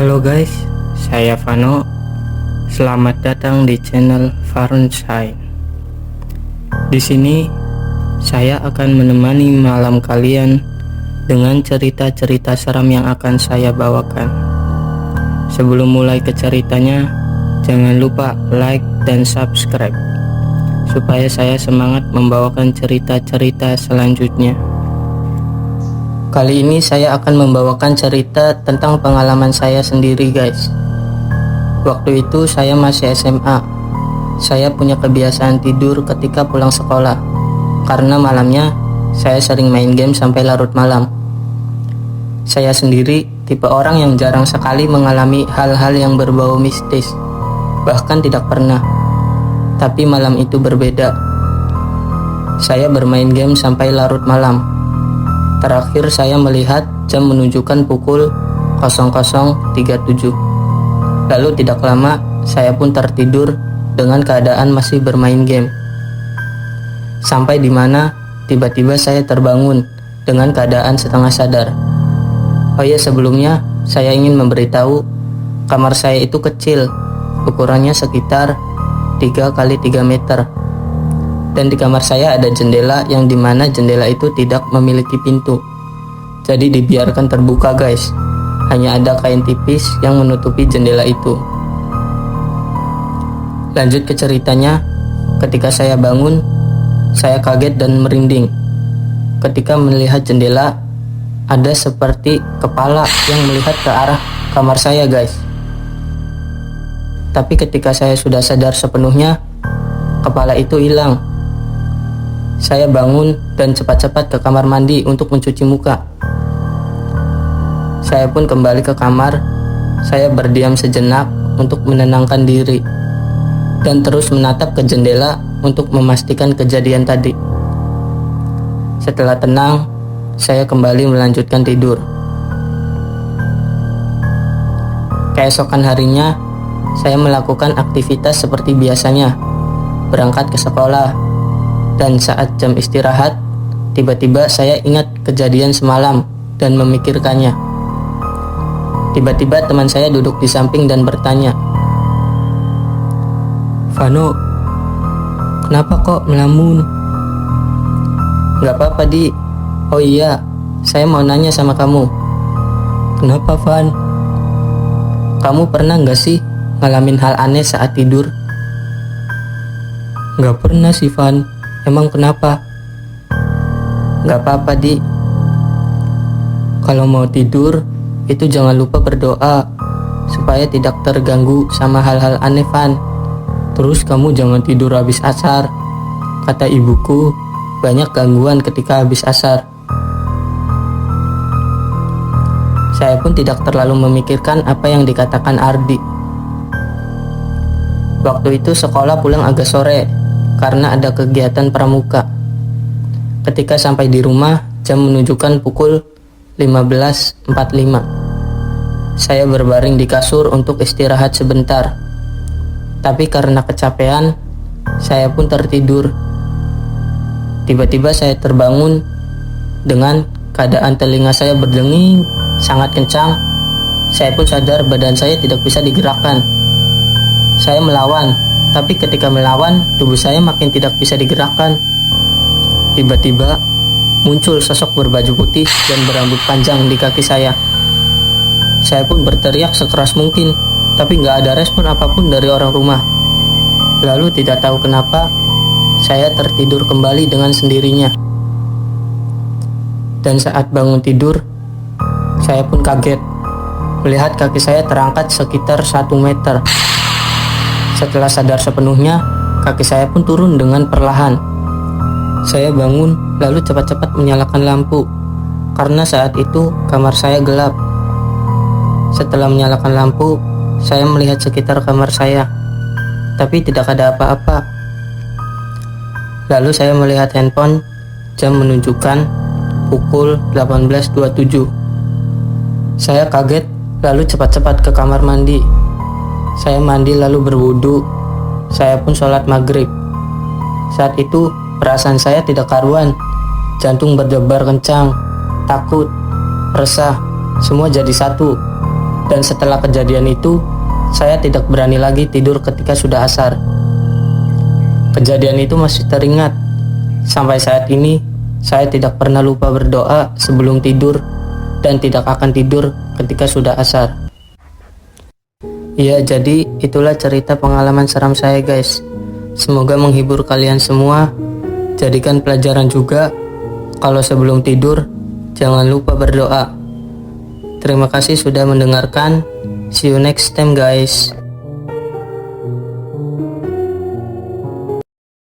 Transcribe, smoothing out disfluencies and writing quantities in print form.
Halo guys, saya Vano. Selamat datang di channel Fahrenheit. Di sini saya akan menemani malam kalian dengan cerita-cerita seram yang akan saya bawakan. Sebelum mulai ke ceritanya, jangan lupa like dan subscribe supaya saya semangat membawakan cerita-cerita selanjutnya. Kali ini saya akan membawakan cerita tentang pengalaman saya sendiri guys. Waktu itu saya masih SMA. Saya punya kebiasaan tidur ketika pulang sekolah, karena malamnya saya sering main game sampai larut malam. Saya sendiri tipe orang yang jarang sekali mengalami hal-hal yang berbau mistis, bahkan tidak pernah. Tapi malam itu berbeda. Saya bermain game sampai larut malam. Terakhir saya melihat jam menunjukkan pukul 00.37. Lalu tidak lama saya pun tertidur dengan keadaan masih bermain game. Sampai di mana tiba-tiba saya terbangun dengan keadaan setengah sadar. Oh ya, sebelumnya saya ingin memberitahu kamar saya itu kecil, ukurannya sekitar 3x3 meter. Dan di kamar saya ada jendela yang dimana jendela itu tidak memiliki pintu, jadi dibiarkan terbuka guys. Hanya ada kain tipis yang menutupi jendela itu. Lanjut ke ceritanya. Ketika saya bangun, saya kaget dan merinding ketika melihat jendela ada seperti kepala yang melihat ke arah kamar saya guys. Tapi ketika saya sudah sadar sepenuhnya, kepala itu hilang. Saya bangun dan cepat-cepat ke kamar mandi untuk mencuci muka. Saya pun kembali ke kamar. Saya berdiam sejenak untuk menenangkan diri dan terus menatap ke jendela untuk memastikan kejadian tadi. Setelah tenang, saya kembali melanjutkan tidur. Keesokan harinya, saya melakukan aktivitas seperti biasanya, berangkat ke sekolah. Dan saat jam istirahat, tiba-tiba saya ingat kejadian semalam dan memikirkannya. Tiba-tiba teman saya duduk di samping dan bertanya, "Vano, kenapa kok melamun?" "Gak apa-apa Di." "Oh iya, saya mau nanya sama kamu." "Kenapa Van?" "Kamu pernah gak sih ngalamin hal aneh saat tidur?" "Gak pernah sih Van. Emang kenapa?" "Gak apa-apa Di. Kalau mau tidur, itu jangan lupa berdoa supaya tidak terganggu sama hal-hal aneh Van. Terus kamu jangan tidur habis asar. Kata ibuku, banyak gangguan ketika habis asar." Saya pun tidak terlalu memikirkan apa yang dikatakan Ardi. Waktu itu sekolah pulang agak sore karena ada kegiatan pramuka. Ketika sampai di rumah, jam menunjukkan pukul 15.45. Saya berbaring di kasur untuk istirahat sebentar. Tapi karena kecapean, saya pun tertidur. Tiba-tiba saya terbangun dengan keadaan telinga saya berdenging sangat kencang. Saya pun sadar badan saya tidak bisa digerakkan. Saya melawan. Tapi ketika melawan, tubuh saya makin tidak bisa digerakkan. Tiba-tiba muncul sosok berbaju putih dan berambut panjang di kaki saya. Saya pun berteriak sekeras mungkin, tapi gak ada respon apapun dari orang rumah. Lalu tidak tahu kenapa, saya tertidur kembali dengan sendirinya. Dan saat bangun tidur, saya pun kaget melihat kaki saya terangkat sekitar 1 meter. Setelah sadar sepenuhnya, kaki saya pun turun dengan perlahan. Saya bangun lalu cepat-cepat menyalakan lampu, karena saat itu kamar saya gelap. Setelah menyalakan lampu, saya melihat sekitar kamar saya, tapi tidak ada apa-apa. Lalu saya melihat handphone, jam menunjukkan pukul 18.27. Saya kaget lalu cepat-cepat ke kamar mandi. Saya mandi lalu berwudu. Saya pun sholat maghrib. Saat itu perasaan saya tidak karuan. Jantung berdebar kencang, takut, resah, semua jadi satu. Dan setelah kejadian itu, saya tidak berani lagi tidur ketika sudah asar. Kejadian itu masih teringat. Sampai saat ini, saya tidak pernah lupa berdoa sebelum tidur dan tidak akan tidur ketika sudah asar. Ya, jadi itulah cerita pengalaman seram saya guys. Semoga menghibur kalian semua. Jadikan pelajaran juga, kalau sebelum tidur, jangan lupa berdoa. Terima kasih sudah mendengarkan. See you next time guys.